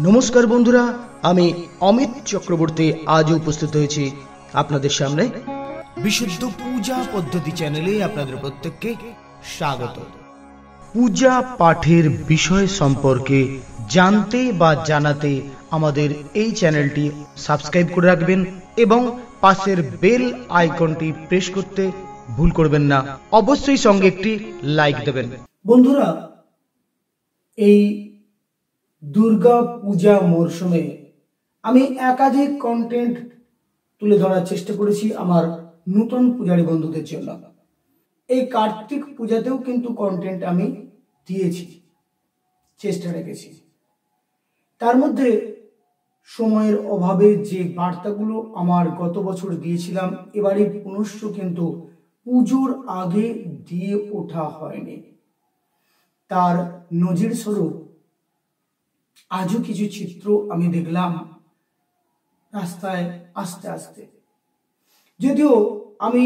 নমস্কার বন্ধুরা, আমি অমিত চক্রবর্তী আজ উপস্থিত হয়েছি আপনাদের সামনে বিশুদ্ধ পূজা পদ্ধতি চ্যানেলে। আপনাদের প্রত্যেককে স্বাগত। পূজা পাঠের বিষয় সম্পর্কে জানতে বা জানাতে আমাদের এই চ্যানেলটি সাবস্ক্রাইব করে রাখবেন এবং পাশের বেল আইকনটি প্রেস করতে ভুল করবেন না। অবশ্যই সঙ্গে একটি লাইক দেবেন। বন্ধুরা, এই দুর্গা পূজা মরশুমে আমি একাধিক কন্টেন্ট তুলে ধরার চেষ্টা করেছি আমার নতুন পূজারী বন্ধুদের জন্য। এই কার্তিক পূজাতেও কিন্তু কন্টেন্ট আমি দিয়েছি, চেষ্টা রেখেছি। তার মধ্যে সময়ের অভাবে যে বার্তাগুলো আমার গত বছর দিয়েছিলাম, এবারে পুনশ্চ কিন্তু পুজোর আগে দিয়ে ওঠা হয়নি। তার নজির স্বরূপ আজও কিছু চিত্র আমি দেখলাম রাস্তায় আস্তে আস্তে। যদিও আমি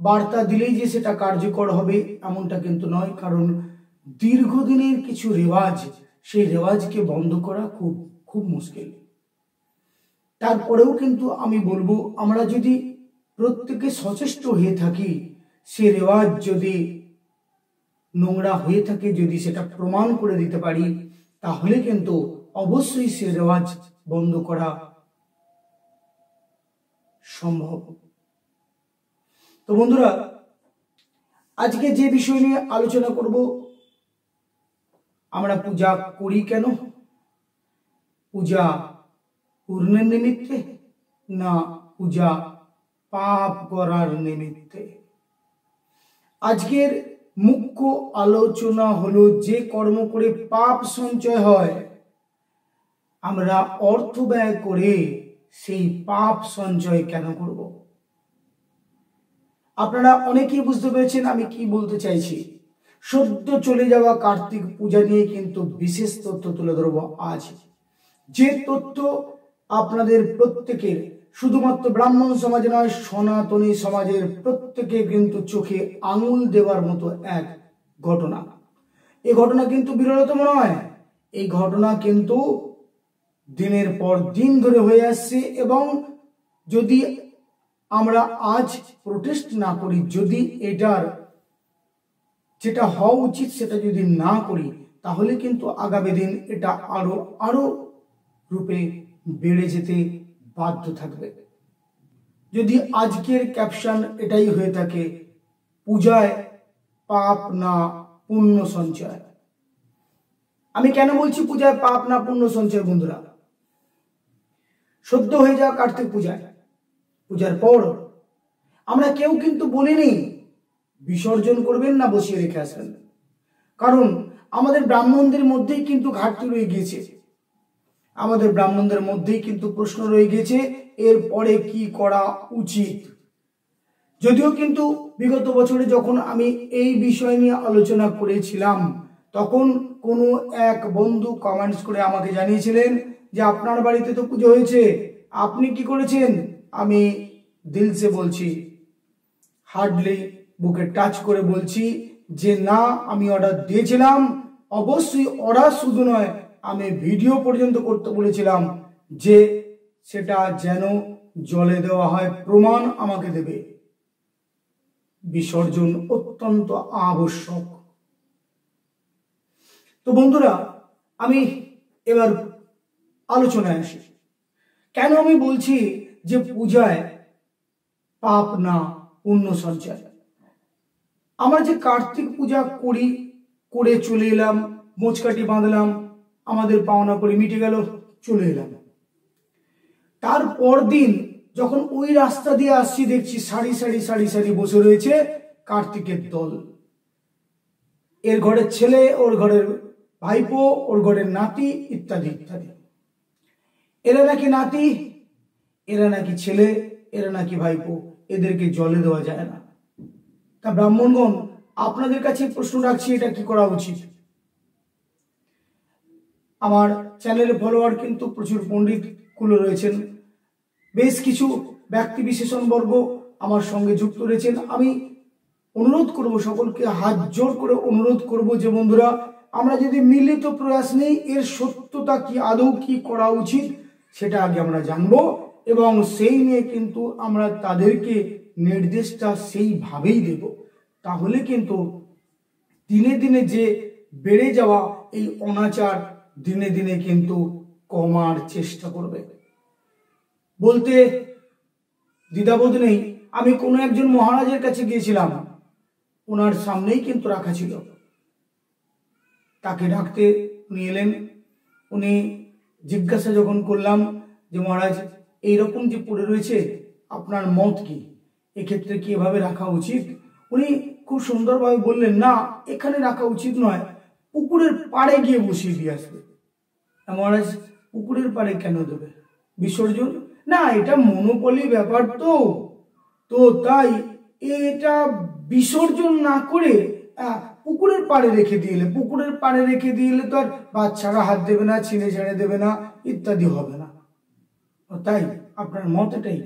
বার্তা দিলেই যে সেটা কার্যকর হবে এমনটা কিন্তু নয়, কারণ দীর্ঘদিনের কিছু রেওয়াজ, সেই রেওয়াজকে বন্ধ করা খুব মুশকিল। তারপরেও কিন্তু আমি বলবো, আমরা যদি প্রত্যেকে সচেষ্ট হয়ে থাকি, সে রেওয়াজ যদি নোংরা হয়ে থাকে, যদি সেটা প্রমাণ করে দিতে পারি, তাহলে কিন্তু অবশ্যই সে রেওয়াজ বন্ধ করা সম্ভব। তো বন্ধুরা, আজকে যে বিষয় নিয়ে আলোচনা করব, আমরা পূজা করি কেন? পূজা পূর্ণের নিমিত্তে না পূজা পাপ করার নিমিত্তে? আজকের মুখ্য আলোচনা হলো, যে কর্ম করে পাপ সঞ্চয় হয়, আমরা অর্থ ব্যয় করে সেই পাপ সঞ্চয় কেন করব? আপনারা অনেকেই বুঝতে পেরেছেন আমি কি বলতে চাইছি। সদ্য চলে যাওয়া কার্তিক পূজা নিয়ে কিন্তু বিশেষ তথ্য তুলে ধরবো আজ। যে তথ্য আপনাদের প্রত্যেকের, শুধুমাত্র ব্রাহ্মণ সমাজ নয়, সনাতনী সমাজের প্রত্যেকে কিন্তু চোখে আঙুল দেওয়ার মতো এক ঘটনা। এই ঘটনা কিন্তু বিরলতম নয়, এই ঘটনা কিন্তু দিনের পর দিন ধরে হয়ে আসছে। এবং যদি আমরা আজ প্রোটেস্ট না করি, যদি এটার যেটা হওয়া উচিত সেটা যদি না করি, তাহলে কিন্তু আগামী দিন এটা আরো রূপে বেড়ে যেতে বাধ্য থাকবে। যদি আজকের ক্যাপশন এটাই হয়ে থাকে, পূজায় পাপ না পুণ্য সঞ্চয়। আমি কেন বলছি পূজায় পাপ না পুণ্য সঞ্চয়? বন্ধুরা, সদ্য হয়ে যাওয়া কার্তিক পূজার পর আমরা কেউ কিন্তু বলিনি বিসর্জন করবেন না বসিয়ে রেখে আসবেন, কারণ আমাদের ব্রাহ্মণদের মধ্যেই কিন্তু ঘাটতি রয়ে গিয়েছে। আমাদের ব্রাহ্মণদের মধ্যেই কিন্তু প্রশ্ন রয়ে গেছে, এরপরে কি করা উচিত। যদিও কিন্তু বিগত বছরে যখন আমি এই বিষয় নিয়ে আলোচনা করেছিলাম, তখন কোনো এক বন্ধু কমেন্টস করে আমাকে জানিয়েছিলেন যে আপনার বাড়িতে তো পুজো হয়েছে, আপনি কি করেছেন? আমি দিলসে বলছি, হার্ডলি বুকে টাচ করে বলছি যে না, আমি অর্ডার দিয়েছিলাম। অবশ্যই অর্ডার শুধু নয়, আমি ভিডিও পর্যন্ত করতে বলেছিলাম যে সেটা যেন জলে দেওয়া হয়, প্রমাণ আমাকে দেবে। বিসর্জন অত্যন্ত আবশ্যক। তো বন্ধুরা, আমি এবার আলোচনায় আসি। কেন আমি বলছি যে পূজায় পাপ না পুণ্য সঞ্চয়? আমরা যে কার্তিক পূজা করে চলে এলাম, মোচকাটি বাঁধলাম, আমাদের পাওনা করে মিটে গেল, চলে এলাম। তারপর দিন যখন ওই রাস্তা দিয়ে আসছি, দেখছি সারি সারি সারি সারি বসে রয়েছে কার্তিকের দল। এর ঘরের ছেলে, ওর ঘরের ভাইপো, ওর ঘরের নাতি, ইত্যাদি ইত্যাদি। এরা নাকি নাতি, এরা নাকি ছেলে, এরা নাকি ভাইপো, এদেরকে জলে দেওয়া যায় না। তা ব্রাহ্মণগণ, আপনাদের কাছে প্রশ্ন রাখছি, এটা কি করা উচিত? আমার চ্যানেলের ফলোয়ার কিন্তু প্রচুর পণ্ডিত কুলো রয়েছেন, বেশ কিছু ব্যক্তি বিশেষণ বর্গ আমার সঙ্গে যুক্ত রয়েছেন। আমি অনুরোধ করব সকলকে, হাত জোর করে অনুরোধ করব যে বন্ধুরা, আমরা যদি মিলিত প্রয়াস নেই এর সত্যতা কি, আদৌ কি করা উচিত সেটা আগে আমরা জানবো, এবং সেই নিয়ে কিন্তু আমরা তাদেরকে নির্দেশটা সেইভাবেই দেব। তাহলে কিন্তু দিনে দিনে যে বেড়ে যাওয়া এই অনাচার দিনে দিনে কিন্তু কমার চেষ্টা করবে। বলতে দ্বিধাবোধ নেই, আমি কোনো একজন মহারাজের কাছে গিয়েছিলাম, ওনার সামনেই কিন্তু রাখা ছিল। তাকে ডাকতে উনি এলেন। উনি জিজ্ঞাসা যখন করলাম যে মহারাজ এইরকম যে পড়ে রয়েছে আপনার মত কি, এক্ষেত্রে কি এভাবে রাখা উচিত, উনি খুব সুন্দরভাবে বললেন না এখানে রাখা উচিত নয়, পুকুরের পাড়ে গিয়ে বসিয়ে দিয়ে আসবে। মহারাজ পুকুরের পাড়ে কেন দেবে, বিসর্জন না, এটা মনোপলি ব্যাপার তো তাই এটা বিসর্জন না করে পুকুরের পাড়ে রেখে দিলে, পুকুরের পাড়ে রেখে দিলে তো আর বাচ্চারা হাত দেবে না, ছিঁড়ে ছেড়ে দেবে না, ইত্যাদি হবে না। তাই আপনার মত এটাই।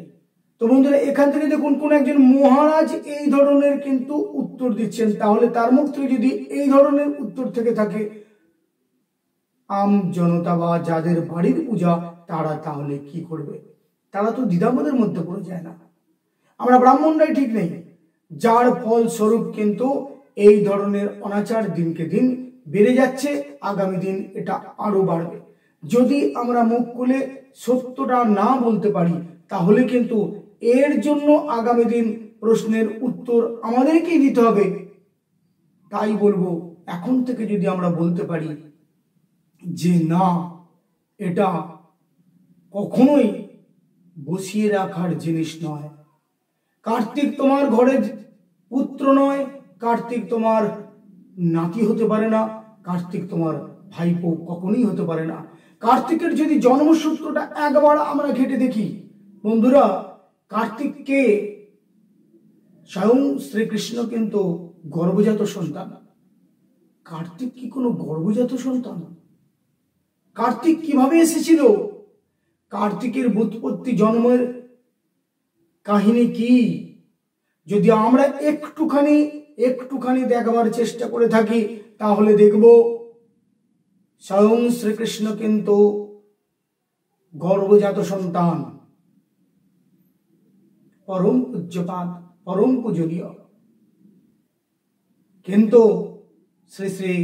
তো বন্ধুরা এখান থেকে দেখুন কোন একজন মহারাজ এই ধরনের কিন্তু উত্তর দিচ্ছেন, তাহলে তার মুখ থেকে যদি এই ধরনের উত্তর থেকে থাকে, আম জনতা বা যাদের বাড়ির পূজা তারা তাহলে কি করবে? তারা তো দ্বিধাবোধের মধ্যে পড়ে যায় না। আমরা ব্রাহ্মণরাই ঠিক নেই, যার ফল স্বরূপ কিন্তু এই ধরনের অনাচার দিনকে দিন বেড়ে যাচ্ছে, আগামী দিন এটা আরো বাড়বে। যদি আমরা মুখ খুলে সত্যটা না বলতে পারি তাহলে কিন্তু এর জন্য আগামী দিন প্রশ্নের উত্তর আমাদেরকেই দিতে হবে। তাই বলবো এখন থেকে যদি আমরা বলতে পারি যে না এটা কখনোই বসিয়ে রাখার জিনিস নয়, কার্তিক তোমার ঘরের পুত্র নয়, কার্তিক তোমার নাতি হতে পারে না, কার্তিক তোমার ভাইপো কখনোই হতে পারে না। কার্তিকের যদি জন্মসূত্রটা একবার আমরা ঘেটে দেখি বন্ধুরা, কার্তিককে স্বয়ং শ্রীকৃষ্ণ কিন্তু গর্ভজাত সন্তান। কার্তিক কি কোনো গর্ভজাত সন্তান? কার্তিক কিভাবে এসেছিল? কার্তিকের ব্যুৎপত্তি জন্মের কাহিনী কি যদি আমরা একটুখানি দেখবার চেষ্টা করে থাকি তাহলে দেখব স্বয়ং শ্রীকৃষ্ণ কিন্তু গর্ভজাত সন্তান, পরম পূজ্যপাদ, পরম পূজনীয়। কিন্তু শ্রী শ্রী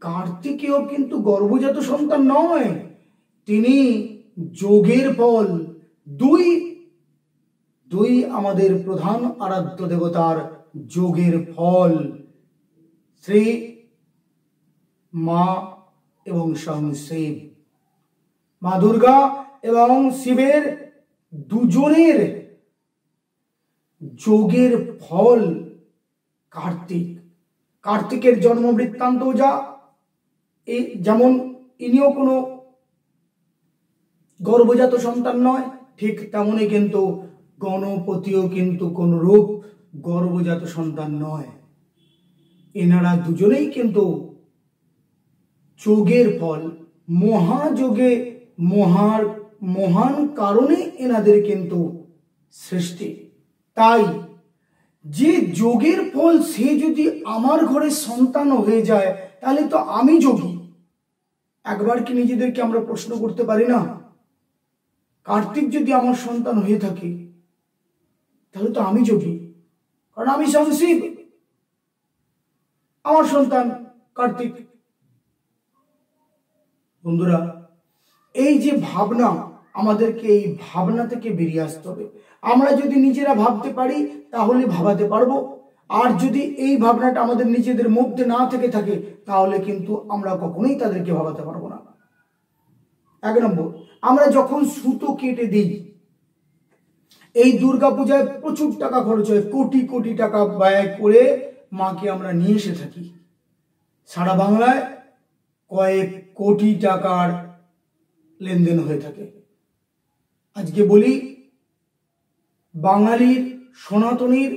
কার্তিকেও কিন্তু গর্ভজাত সন্তান নয়, তিনি যোগের ফল। দুই আমাদের প্রধান আরাধ্য দেবতার যোগের ফল, শ্রী মা এবং স্বয়ং শিব। মা দুর্গা এবং শিবের দুজনের যোগের ফল কার্তিকের জন্ম বৃত্তান্ত যা, যেমন ইনিও কোনো গর্ভজাত সন্তান নয়, ঠিক তেমনই কিন্তু গণপতিও কিন্তু কোন রূপ গর্ভজাত সন্তান নয়। এনারা দুজনেই কিন্তু যোগের ফল, মহাযোগে মহান কারণে এনাদের কিন্তু সৃষ্টি। তাই যে যোগের ফল সে যদি আমার ঘরে সন্তান হয়ে যায় তাহলে তো আমি যোগী। একবার কি নিজেদেরকে আমরা প্রশ্ন করতে পারি না, কার্তিক যদি আমার সন্তান হয়ে থাকে তাহলে তো আমি যোগী, কারণ আমি স্বয়ং শিব, আমার সন্তান কার্তিক। বন্ধুরা এই যে ভাবনা, আমাদেরকে এই ভাবনা থেকে বেরিয়ে আসতে হবে। আমরা যদি নিজেরা ভাবতে পারি তাহলে ভাবাতে পারবো, আর যদি এই ভাবনাটা আমাদের নিজেদের মধ্যে না থেকে থাকে তাহলে কিন্তু আমরা কখনোই তাদেরকে ভাবাতে পারবো না। 1 নম্বর, আমরা যখন সুতো কেটে দিই, এই দুর্গাপূজায় প্রচুর টাকা খরচ হয়, কোটি কোটি টাকা ব্যয় করে মাকে আমরা নিয়ে এসে থাকি। সারা বাংলায় কয়েক কোটি টাকার লেনদেন হয়ে থাকে। আজকে বলি বাঙালির সনাতনীর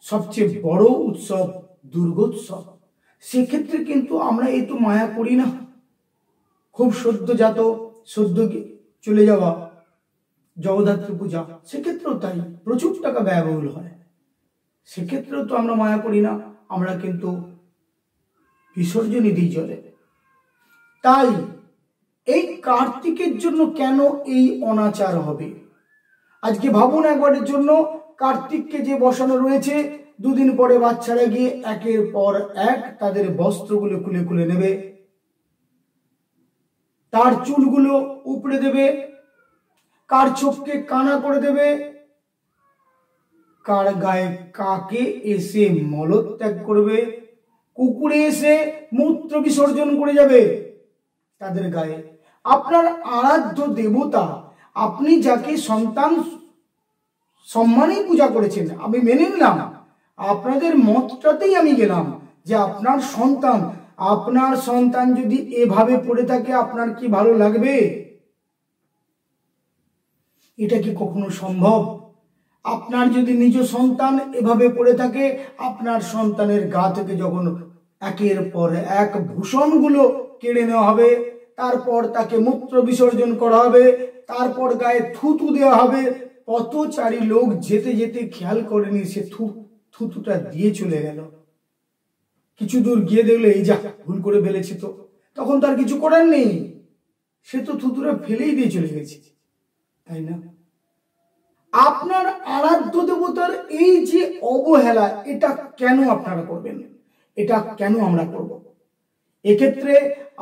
সবচেয়ে বড় উৎসব দুর্গোৎসব, সেক্ষেত্রে কিন্তু আমরা এই তো মায়া করি না। খুব সদ্য চলে যাওয়া জগদ্ধাত্রী পূজা, সেক্ষেত্রেও তাই প্রচুর টাকা ব্যয়বহুল হয়, সেক্ষেত্রেও তো আমরা মায়া করি না। আমরা কিন্তু বিসর্জনই দিই জলে। তাই এই কার্তিকের জন্য কেন এই অনাচার হবে? আজকে ভাবুন একবারের জন্য, কার্তিককে যে বসানো রয়েছে, দুদিন পরে বাচ্চারা গিয়ে একের পর এক তাদের বস্ত্রগুলো খুলে খুলে নেবে, তার চুলগুলো উপড়ে দেবে, কার চোখকে কানা করে দেবে, কার গায়ে কাকে এসে মলত্যাগ করবে, কুকুরে এসে মূত্র বিসর্জন করে যাবে তাদের গায়ে। আপনার আরাধ্য দেবতা, আপনি যাকে সন্তান সম্মানেই পূজা করেছেন, আমি মেনে নিলাম, আপনাদের মতটাতেই আমি গেলাম যে আপনার সন্তান যদি এভাবে পড়ে থাকে আপনার কি ভালো লাগবে? এটা কি কখনো সম্ভব? আপনার যদি নিজ সন্তান এভাবে পড়ে থাকে, আপনার সন্তানের গা থেকে যখন একের পর এক ভূষণগুলো কেড়ে নেওয়া হবে, তারপর তাকে মূত্র বিসর্জন করা হবে, তারপর গায়ে থুতু দেওয়া হবে, পথচারী লোক যেতে যেতে খেয়াল করেনি সে থুতুটা দিয়ে চলে গেল, কিছু দূর গিয়ে দেখলো এই যা ভুল করে ফেলেছি, তো তখন তার কিছু করার নেই, সে তো থুতুটা ফেলেই দিয়ে চলে গেছে, তাই না? আপনার আরাধ্য দেবতার এই যে অবহেলা, এটা কেন আপনারা করবেন? এটা কেন আমরা করব? এক্ষেত্রে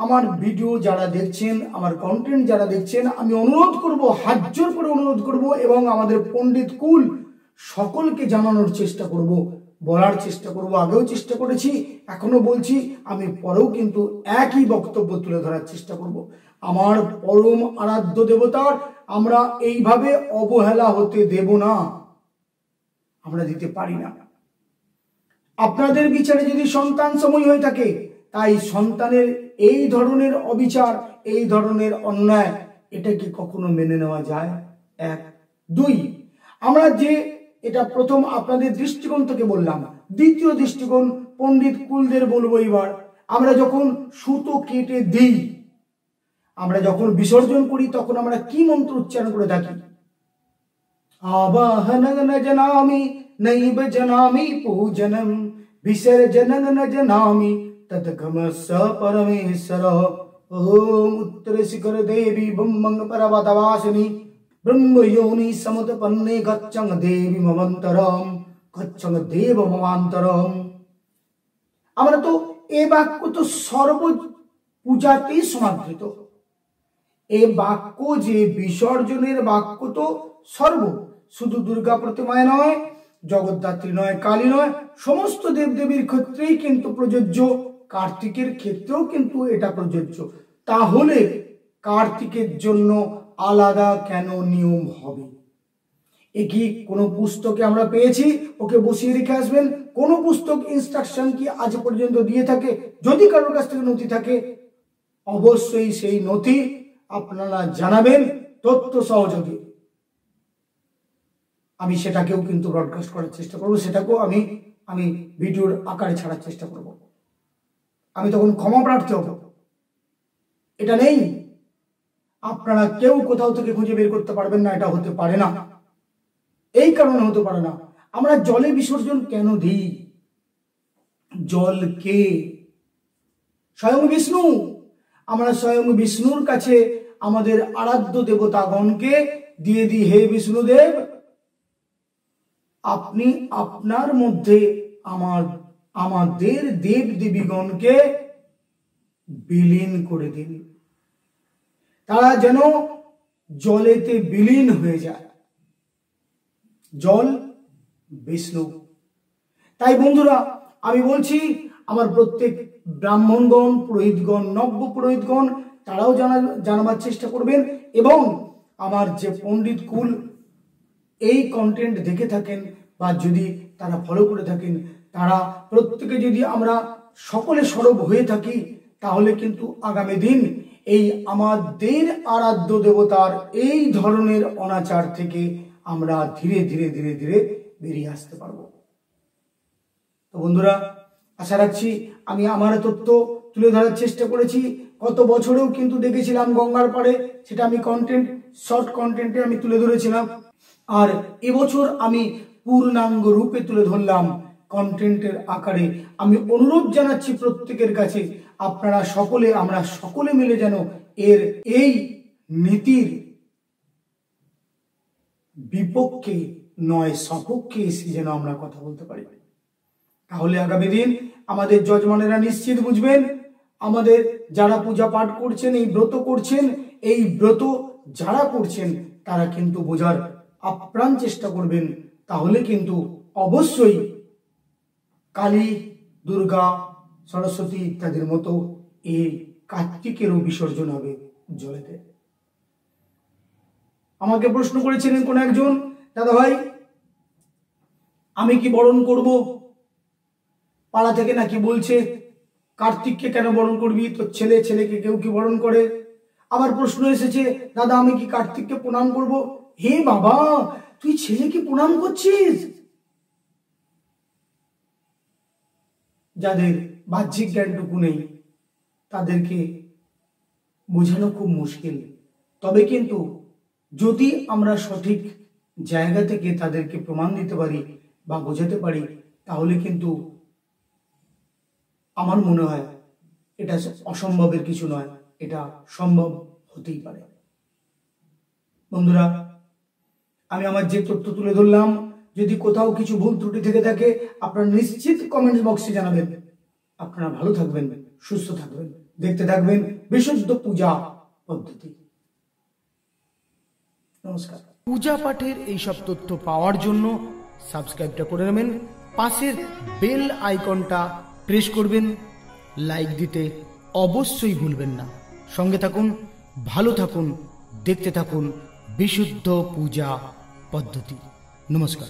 আমার ভিডিও যারা দেখছেন, আমার কন্টেন্ট যারা দেখছেন, আমি অনুরোধ করব, হাত জোর করে অনুরোধ করব, এবং আমাদের পণ্ডিত কুল সকলকে জানানোর চেষ্টা করব, বলার চেষ্টা করব, আগেও চেষ্টা করেছি, এখনো বলছি, আমি পরেও কিন্তু একই বক্তব্য তুলে ধরার চেষ্টা করব। আমার পরম আরাধ্য দেবতার আমরা এইভাবে অবহেলা হতে দেব না, আমরা দিতে পারি না। আপনাদের বিচারে যদি সন্তান সময় হয়ে থাকে, তাই সন্তানের এই ধরনের অবিচার, এই ধরনের অন্যায়, এটা কি কখনো মেনে নেওয়া যায়? এক। দুই, আমরা যে এটা প্রথম আপনাদের দৃষ্টিকোণ থেকে বললাম, দ্বিতীয় দৃষ্টিকোণ পণ্ডিত কুলদের বলবো। এবার আমরা যখন সুতো কেটে দিই, আমরা যখন বিসর্জন করি, তখন আমরা কি মন্ত্র উচ্চারণ করে থাকি? আবাহনং ন জানামি নৈব জানামি পূজনম, বিসর্জনং ন জানামি তৎকমস পরমেশ্বর। ওম উত্তর শিখর দেবী ব্রহ্মং পরবতবাসিনী, ব্রহ্ময়োনি সমুৎপন্নে গচ্ছং দেবী মমন্তরম, গচ্ছং দেব মমান্তরম। আমরা তো এ বাক্য তো সর্ব পূজাতেই সমাদৃত। এ বাক্য যে বিসর্জনের বাক্য তো শুধু দুর্গা প্রতিমায় নয়, জগদ্ধাত্রী নয়, কালী নয়, সমস্ত দেবদেবীর ক্ষেত্রেই কিন্তু প্রযোজ্য, কার্তিকের ক্ষেত্রেও কিন্তু এটা প্রযোজ্য। তাহলে কার্তিকের জন্য আলাদা কেন নিয়ম হবে? এ কি কোনো পুস্তকে আমরা পেয়েছি ওকে বসিয়ে রেখে আসবেন? কোন পুস্তক ইনস্ট্রাকশন কি আজ পর্যন্ত দিয়ে থাকে? যদি কারোর কাছ থেকে নথি থাকে, অবশ্যই সেই নথি আপনারা জানাবেন তথ্য সহযোগে। আমি সেটাকেও কিন্তু ব্রডকাস্ট করার চেষ্টা করব, সেটাকেও আমি ভিডিওর আকারে ছাড়ার চেষ্টা করব। আমি তখন ক্ষমা প্রার্থী হব। এটা নেই, আপনারা কেউ কোথাও থেকে খুঁজে বের করতে পারবেন না, এটা হতে পারে না। এই কারণে হতে পারে না, আমরা জলে বিসর্জন কেন দিই? জলকে স্বয়ং বিষ্ণু, আমরা স্বয়ং বিষ্ণুর কাছে আমাদের আরাধ্য দেবতাগণকে দিয়ে দিই, হে বিষ্ণুদেব, আপনি আপনার মধ্যে আমাদের দেব দেবীগণকে বিলীন করে দিন, তারা যেন জলেতে বিলীন হয়ে যায়। জল বিষ্ণু। তাই বন্ধুরা, আমি বলছি, আমার প্রত্যেক ব্রাহ্মণগণ, পুরোহিতগণ, নব্য পুরোহিতগণ, তারাও জানাবার চেষ্টা করবেন, এবং আমার যে পণ্ডিত কুল এই কন্টেন্ট দেখে থাকেন বা যদি তারা ফলো করে থাকেন, তারা প্রত্যেকে যদি আমরা সকলে সরব হয়ে থাকি, তাহলে কিন্তু আগামী দিন এই আমাদের আরাধ্য দেবতার এই ধরনের অনাচার থেকে আমরা ধীরে ধীরে ধীরে ধীরে বেরিয়ে আসতে পারবো। তো বন্ধুরা, আশা রাখছি আমি আমার তথ্য তুলে ধরার চেষ্টা করেছি। গত বছরেও কিন্তু দেখেছিলাম গঙ্গার পাড়ে, সেটা আমি শর্ট কন্টেন্টে আমি তুলে ধরেছিলাম, আর এবছর আমি পূর্ণাঙ্গ রূপে তুলে ধরলাম কন্টেন্টের আকারে আমি অনুরোধ জানাচ্ছি প্রত্যেকের কাছে, আপনারা সকলে, আমরা সকলে মিলে যেন এই নীতির বিপক্ষে নয় সপক্ষে এসে যেন আমরা কথা বলতে পারি। তাহলে আগামী দিন আমাদের যজমানেরা নিশ্চিত বুঝবেন, আমাদের যারা পূজা পাঠ করছেন, এই ব্রত করছেন, এই ব্রত যারা করছেন তারা কিন্তু বোঝার আপ্রাণ চেষ্টা করবেন। তাহলে কিন্তু অবশ্যই কালী, দুর্গা, সরস্বতী ইত্যাদির মতো এই কার্তিকেরও বিসর্জন হবে জলেতে। আমাকে প্রশ্ন করেছিলেন কোন একজন, দাদা ভাই আমি কি বরণ করব? পাড়া থেকে নাকি বলছে কার্তিককে কেন বরণ করবি, তোর ছেলেকে কেউ কি বরণ করে? আবার প্রশ্ন এসেছে, দাদা আমি কি কার্তিককে প্রণাম করব? হে বাবা, তুই ছেলেকে প্রণাম করছিস? যাদের বাহ্যিক জ্ঞানটুকু নেই তাদেরকে বোঝানো খুব মুশকিল। তবে কিন্তু যদি আমরা সঠিক জায়গা থেকে তাদেরকে প্রমাণ দিতে পারি বা বোঝাতে পারি, তাহলে কিন্তু আমার মনে হয় এটা অসম্ভবের কিছু নয়, এটা সম্ভব হতেই পারে। বন্ধুরা, আমি আমার যে তথ্য তুলে ধরলাম, যদি কোথাও কিছু ভুল ত্রুটি থেকে থাকে আপনারা নিশ্চিত কমেন্ট বক্সে জানাবেন। আপনারা ভালো থাকবেন, সুস্থ থাকবেন, দেখতে থাকবেন বিশুদ্ধ পূজা পদ্ধতি। নমস্কার। পূজা পাঠের এই সব তথ্য পাওয়ার জন্য সাবস্ক্রাইবটা করে নেবেন, পাশের বেল আইকনটা প্রেস করবেন, লাইক দিতে অবশ্যই ভুলবেন না। সঙ্গে থাকুন, ভালো থাকুন, দেখতে থাকুন বিশুদ্ধ পূজা পদ্ধতি। নমস্কার।